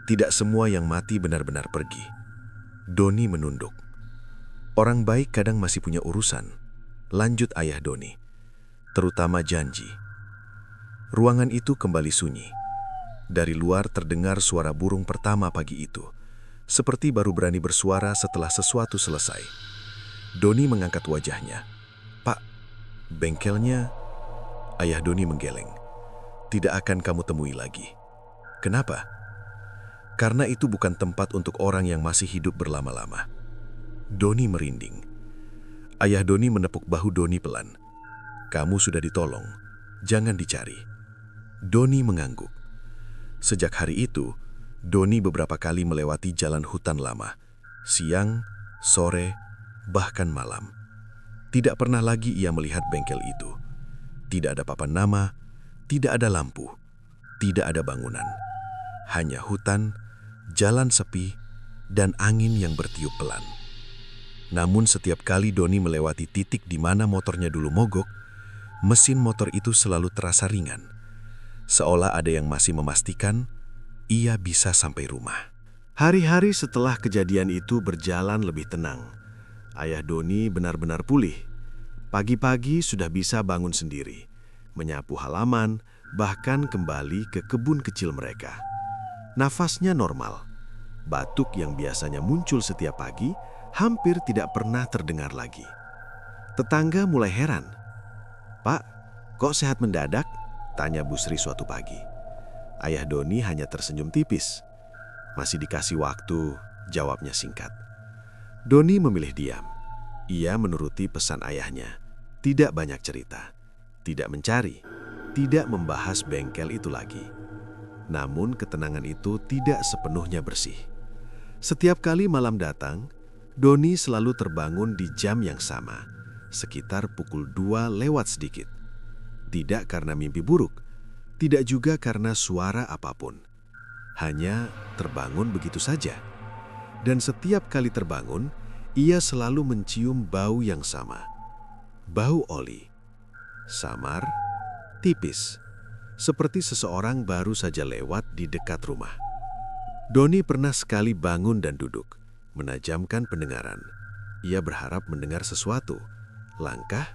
"tidak semua yang mati benar-benar pergi." Doni menunduk. "Orang baik kadang masih punya urusan," lanjut ayah Doni, "terutama janji." Ruangan itu kembali sunyi. Dari luar terdengar suara burung pertama pagi itu, seperti baru berani bersuara setelah sesuatu selesai. Doni mengangkat wajahnya. "Pak, bengkelnya..." Ayah Doni menggeleng. "Tidak akan kamu temui lagi." "Kenapa?" "Karena itu bukan tempat untuk orang yang masih hidup berlama-lama." Doni merinding. Ayah Doni menepuk bahu Doni pelan. "Kamu sudah ditolong, jangan dicari." Doni mengangguk. Sejak hari itu, Doni beberapa kali melewati jalan hutan lama, siang, sore, bahkan malam. Tidak pernah lagi ia melihat bengkel itu. Tidak ada papan nama, tidak ada lampu, tidak ada bangunan. Hanya hutan, jalan sepi, dan angin yang bertiup pelan. Namun setiap kali Doni melewati titik di mana motornya dulu mogok, mesin motor itu selalu terasa ringan. Seolah ada yang masih memastikan ia bisa sampai rumah. Hari-hari setelah kejadian itu berjalan lebih tenang. Ayah Doni benar-benar pulih. Pagi-pagi sudah bisa bangun sendiri, menyapu halaman, bahkan kembali ke kebun kecil mereka. Nafasnya normal. Batuk yang biasanya muncul setiap pagi hampir tidak pernah terdengar lagi. Tetangga mulai heran. "Pak, kok sehat mendadak?" tanya Bu Sri suatu pagi. Ayah Doni hanya tersenyum tipis. "Masih dikasih waktu," jawabnya singkat. Doni memilih diam. Ia menuruti pesan ayahnya. Tidak banyak cerita, tidak mencari, tidak membahas bengkel itu lagi. Namun ketenangan itu tidak sepenuhnya bersih. Setiap kali malam datang, Doni selalu terbangun di jam yang sama, sekitar pukul 2 lewat sedikit. Tidak karena mimpi buruk, tidak juga karena suara apapun. Hanya terbangun begitu saja. Dan setiap kali terbangun, ia selalu mencium bau yang sama. Bau oli. Samar, tipis, seperti seseorang baru saja lewat di dekat rumah. Doni pernah sekali bangun dan duduk, menajamkan pendengaran. Ia berharap mendengar sesuatu, langkah,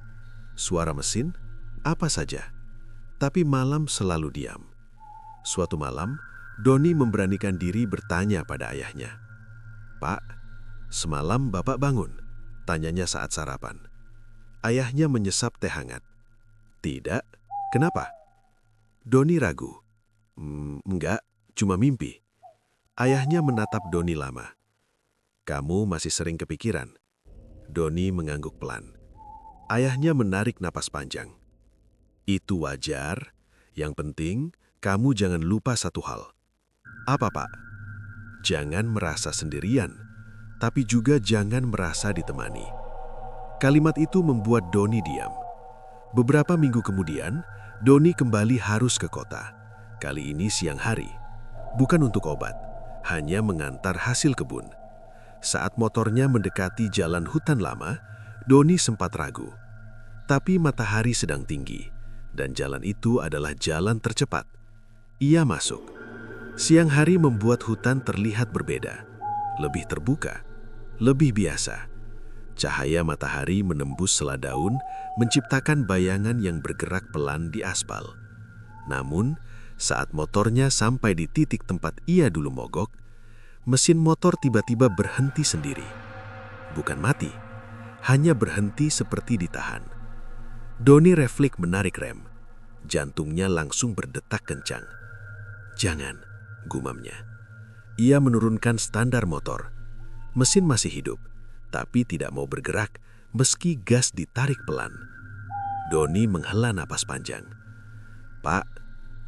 suara mesin, apa saja. Tapi malam selalu diam. Suatu malam, Doni memberanikan diri bertanya pada ayahnya. "Pak, semalam Bapak bangun?" tanyanya saat sarapan. Ayahnya menyesap teh hangat. "Tidak, kenapa?" Doni ragu. Enggak, cuma mimpi." Ayahnya menatap Doni lama. "Kamu masih sering kepikiran?" Doni mengangguk pelan. Ayahnya menarik napas panjang. "Itu wajar. Yang penting, kamu jangan lupa satu hal." "Apa, Pak?" "Jangan merasa sendirian, tapi juga jangan merasa ditemani." Kalimat itu membuat Doni diam. Beberapa minggu kemudian, Doni kembali harus ke kota. Kali ini siang hari. Bukan untuk obat, hanya mengantar hasil kebun. Saat motornya mendekati jalan hutan lama, Doni sempat ragu. Tapi matahari sedang tinggi, dan jalan itu adalah jalan tercepat. Ia masuk. Siang hari membuat hutan terlihat berbeda, lebih terbuka, lebih biasa. Cahaya matahari menembus sela daun, menciptakan bayangan yang bergerak pelan di aspal. Namun, saat motornya sampai di titik tempat ia dulu mogok, mesin motor tiba-tiba berhenti sendiri. Bukan mati, hanya berhenti seperti ditahan. Doni refleks menarik rem. Jantungnya langsung berdetak kencang. "Jangan," gumamnya. Ia menurunkan standar motor. Mesin masih hidup, tapi tidak mau bergerak, meski gas ditarik pelan. Doni menghela napas panjang. "Pak,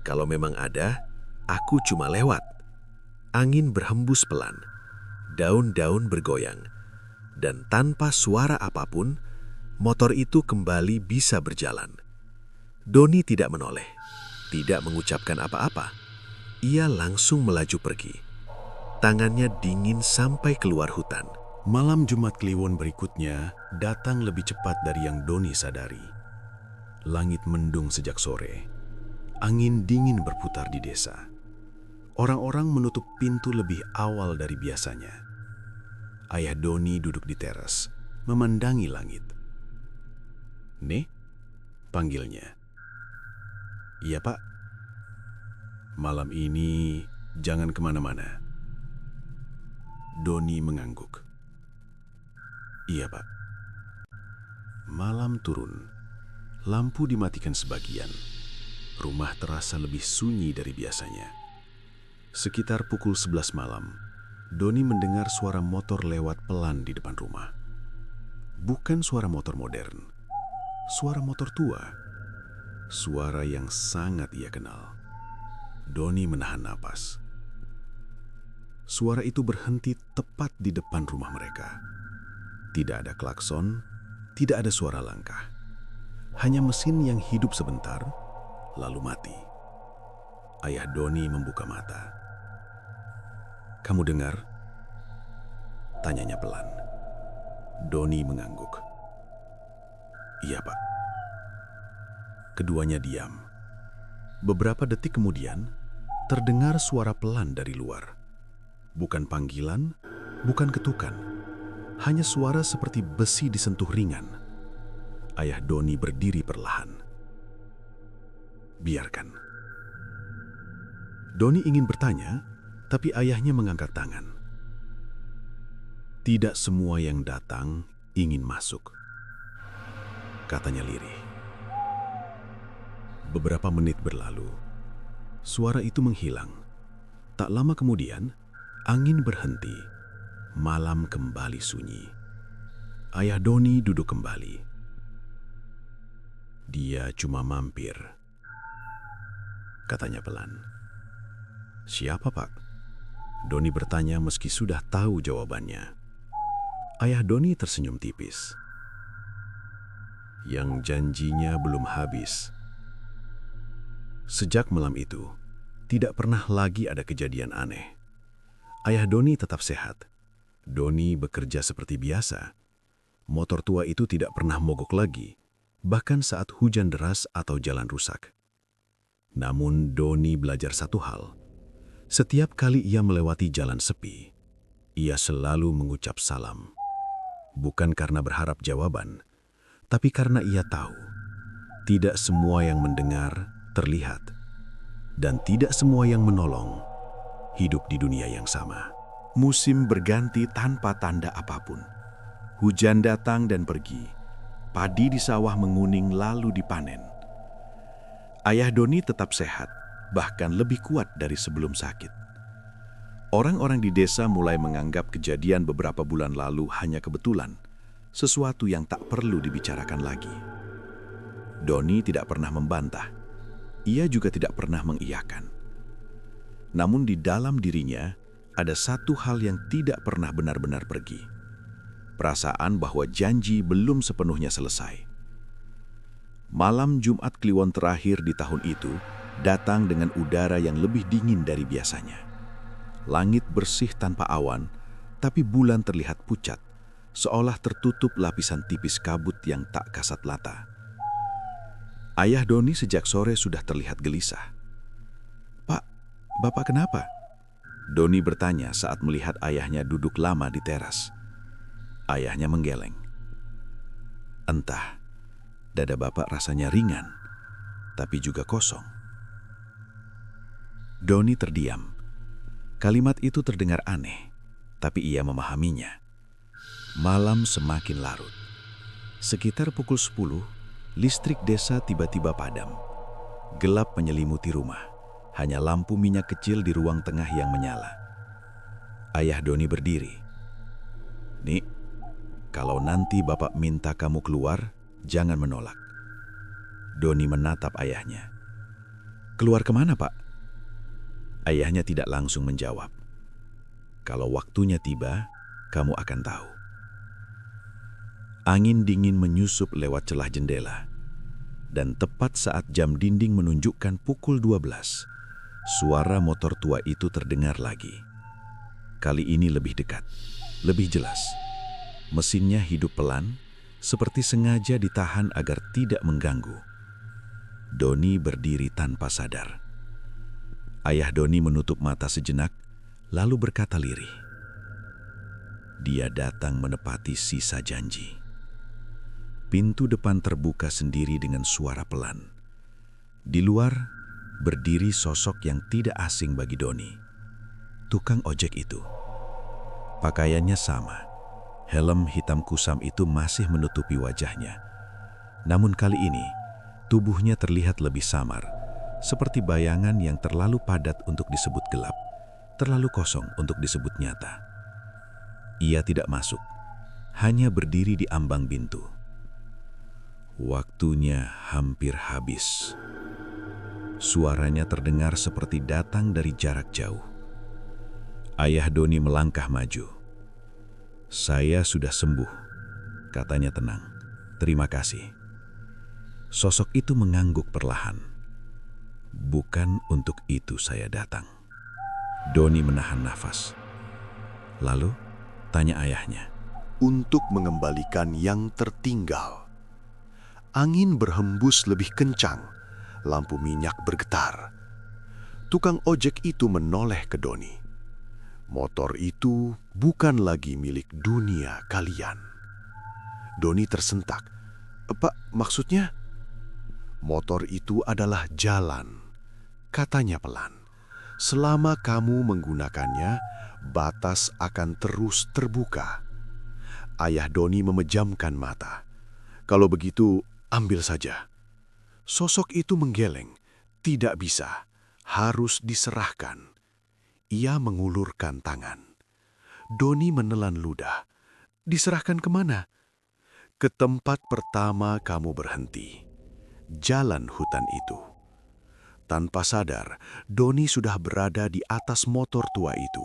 kalau memang ada, aku cuma lewat." Angin berhembus pelan, daun-daun bergoyang, dan tanpa suara apapun, motor itu kembali bisa berjalan. Doni tidak menoleh, tidak mengucapkan apa-apa. Ia langsung melaju pergi. Tangannya dingin sampai keluar hutan. Malam Jumat Kliwon berikutnya datang lebih cepat dari yang Doni sadari. Langit mendung sejak sore. Angin dingin berputar di desa. Orang-orang menutup pintu lebih awal dari biasanya. Ayah Doni duduk di teras, memandangi langit. "Nih," panggilnya. "Iya, Pak. Malam ini jangan kemana-mana." Doni mengangguk. "Iya, Pak." Malam turun. Lampu dimatikan sebagian. Rumah terasa lebih sunyi dari biasanya. Sekitar pukul 11 malam, Doni mendengar suara motor lewat pelan di depan rumah. Bukan suara motor modern, suara motor tua. Suara yang sangat ia kenal. Doni menahan napas. Suara itu berhenti tepat di depan rumah mereka. Tidak ada klakson, tidak ada suara langkah. Hanya mesin yang hidup sebentar, lalu mati. Ayah Doni membuka mata. "Kamu dengar?" tanyanya pelan. Doni mengangguk. "Iya, Pak." Keduanya diam. Beberapa detik kemudian, terdengar suara pelan dari luar. Bukan panggilan, bukan ketukan. Hanya suara seperti besi disentuh ringan. Ayah Doni berdiri perlahan. "Biarkan." Doni ingin bertanya, tapi ayahnya mengangkat tangan. "Tidak semua yang datang ingin masuk," katanya lirih. Beberapa menit berlalu. Suara itu menghilang. Tak lama kemudian, angin berhenti. Malam kembali sunyi. Ayah Doni duduk kembali. "Dia cuma mampir," katanya pelan. "Siapa, Pak?" Doni bertanya meski sudah tahu jawabannya. Ayah Doni tersenyum tipis. "Yang janjinya belum habis." Sejak malam itu, tidak pernah lagi ada kejadian aneh. Ayah Doni tetap sehat. Doni bekerja seperti biasa. Motor tua itu tidak pernah mogok lagi, bahkan saat hujan deras atau jalan rusak. Namun Doni belajar satu hal. Setiap kali ia melewati jalan sepi, ia selalu mengucap salam. Bukan karena berharap jawaban, tapi karena ia tahu tidak semua yang mendengar terlihat, dan tidak semua yang menolong hidup di dunia yang sama. Musim berganti tanpa tanda apapun. Hujan datang dan pergi. Padi di sawah menguning lalu dipanen. Ayah Doni tetap sehat, bahkan lebih kuat dari sebelum sakit. Orang-orang di desa mulai menganggap kejadian beberapa bulan lalu hanya kebetulan, sesuatu yang tak perlu dibicarakan lagi. Doni tidak pernah membantah. Ia juga tidak pernah mengiyakan. Namun di dalam dirinya ada satu hal yang tidak pernah benar-benar pergi. Perasaan bahwa janji belum sepenuhnya selesai. Malam Jumat Kliwon terakhir di tahun itu datang dengan udara yang lebih dingin dari biasanya. Langit bersih tanpa awan, tapi bulan terlihat pucat, seolah tertutup lapisan tipis kabut yang tak kasat mata. Ayah Doni sejak sore sudah terlihat gelisah. "Pak, Bapak kenapa?" Doni bertanya saat melihat ayahnya duduk lama di teras. Ayahnya menggeleng. "Entah, dada Bapak rasanya ringan, tapi juga kosong." Doni terdiam. Kalimat itu terdengar aneh, tapi ia memahaminya. Malam semakin larut. Sekitar pukul 10, listrik desa tiba-tiba padam. Gelap menyelimuti rumah. Hanya lampu minyak kecil di ruang tengah yang menyala. Ayah Doni berdiri. "Nik, Kalau nanti Bapak minta kamu keluar, jangan menolak. Doni menatap ayahnya. Keluar kemana, Pak? Ayahnya tidak langsung menjawab. Kalau waktunya tiba, kamu akan tahu. Angin dingin menyusup lewat celah jendela. Dan tepat saat jam dinding menunjukkan pukul 12, suara motor tua itu terdengar lagi. Kali ini lebih dekat, lebih jelas. Mesinnya hidup pelan, seperti sengaja ditahan agar tidak mengganggu. Doni berdiri tanpa sadar. Ayah Doni menutup mata sejenak, lalu berkata lirih. Dia datang menepati sisa janji. Pintu depan terbuka sendiri dengan suara pelan. Di luar, berdiri sosok yang tidak asing bagi Doni. Tukang ojek itu. Pakaiannya sama. Helm hitam kusam itu masih menutupi wajahnya. Namun kali ini, tubuhnya terlihat lebih samar, seperti bayangan yang terlalu padat untuk disebut gelap, terlalu kosong untuk disebut nyata. Ia tidak masuk, hanya berdiri di ambang pintu. Waktunya hampir habis. Suaranya terdengar seperti datang dari jarak jauh. Ayah Doni melangkah maju. Saya sudah sembuh, katanya tenang. Terima kasih. Sosok itu mengangguk perlahan. Bukan untuk itu saya datang. Doni menahan nafas. Lalu, tanya ayahnya. Untuk mengembalikan yang tertinggal. Angin berhembus lebih kencang, lampu minyak bergetar. Tukang ojek itu menoleh ke Doni. Motor itu bukan lagi milik dunia kalian. Doni tersentak. Pak, maksudnya? Motor itu adalah jalan, katanya pelan. Selama kamu menggunakannya, batas akan terus terbuka. Ayah Doni memejamkan mata. Kalau begitu, ambil saja. Sosok itu menggeleng. Tidak bisa, harus diserahkan. Ia mengulurkan tangan. Doni menelan ludah. Diserahkan kemana? Ke tempat pertama kamu berhenti. Jalan hutan itu. Tanpa sadar, Doni sudah berada di atas motor tua itu.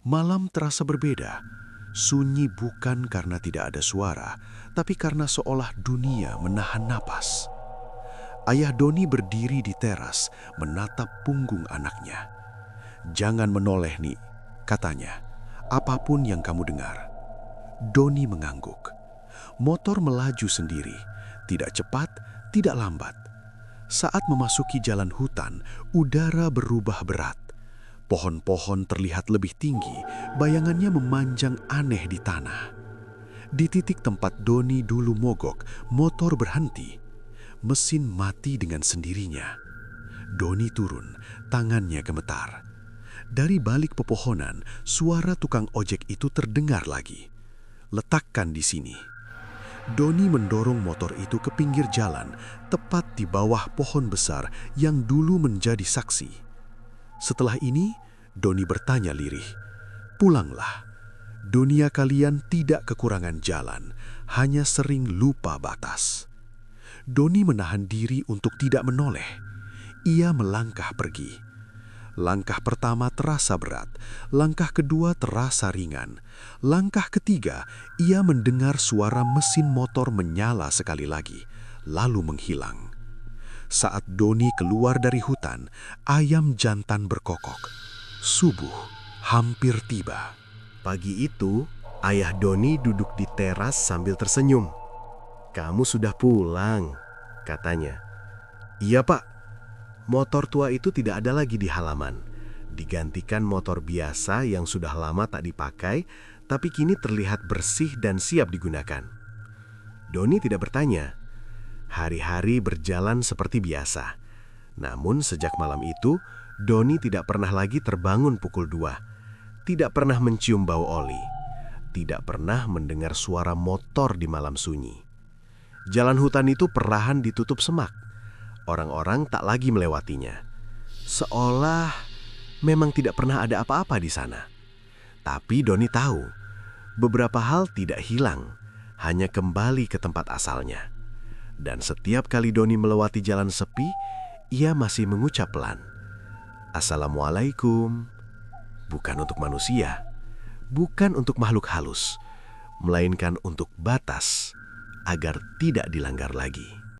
Malam terasa berbeda. Sunyi bukan karena tidak ada suara, tapi karena seolah dunia menahan napas. Ayah Doni berdiri di teras, menatap punggung anaknya. Jangan menoleh, Ni, katanya. Apapun yang kamu dengar. Doni mengangguk. Motor melaju sendiri, tidak cepat, tidak lambat. Saat memasuki jalan hutan, udara berubah berat. Pohon-pohon terlihat lebih tinggi, bayangannya memanjang aneh di tanah. Di titik tempat Doni dulu mogok, motor berhenti. Mesin mati dengan sendirinya. Doni turun, tangannya gemetar. Dari balik pepohonan, suara tukang ojek itu terdengar lagi. Letakkan di sini. Doni mendorong motor itu ke pinggir jalan, tepat di bawah pohon besar yang dulu menjadi saksi. Setelah ini, Doni bertanya lirih, "Pulanglah. Dunia kalian tidak kekurangan jalan, hanya sering lupa batas." Doni menahan diri untuk tidak menoleh. Ia melangkah pergi. Langkah pertama terasa berat, langkah kedua terasa ringan. Langkah ketiga, ia mendengar suara mesin motor menyala sekali lagi, lalu menghilang. Saat Doni keluar dari hutan, ayam jantan berkokok. Subuh hampir tiba. Pagi itu, ayah Doni duduk di teras sambil tersenyum. "Kamu sudah pulang," katanya. "Iya, Pak. Motor tua itu tidak ada lagi di halaman. Digantikan motor biasa yang sudah lama tak dipakai, tapi kini terlihat bersih dan siap digunakan." Doni tidak bertanya. Hari-hari berjalan seperti biasa. Namun sejak malam itu, Doni tidak pernah lagi terbangun pukul 2. Tidak pernah mencium bau oli. Tidak pernah mendengar suara motor di malam sunyi. Jalan hutan itu perlahan ditutup semak. Orang-orang tak lagi melewatinya. Seolah memang tidak pernah ada apa-apa di sana. Tapi Doni tahu, beberapa hal tidak hilang, hanya kembali ke tempat asalnya. Dan setiap kali Doni melewati jalan sepi, ia masih mengucap pelan, "Assalamualaikum." Bukan untuk manusia, bukan untuk makhluk halus, melainkan untuk batas agar tidak dilanggar lagi.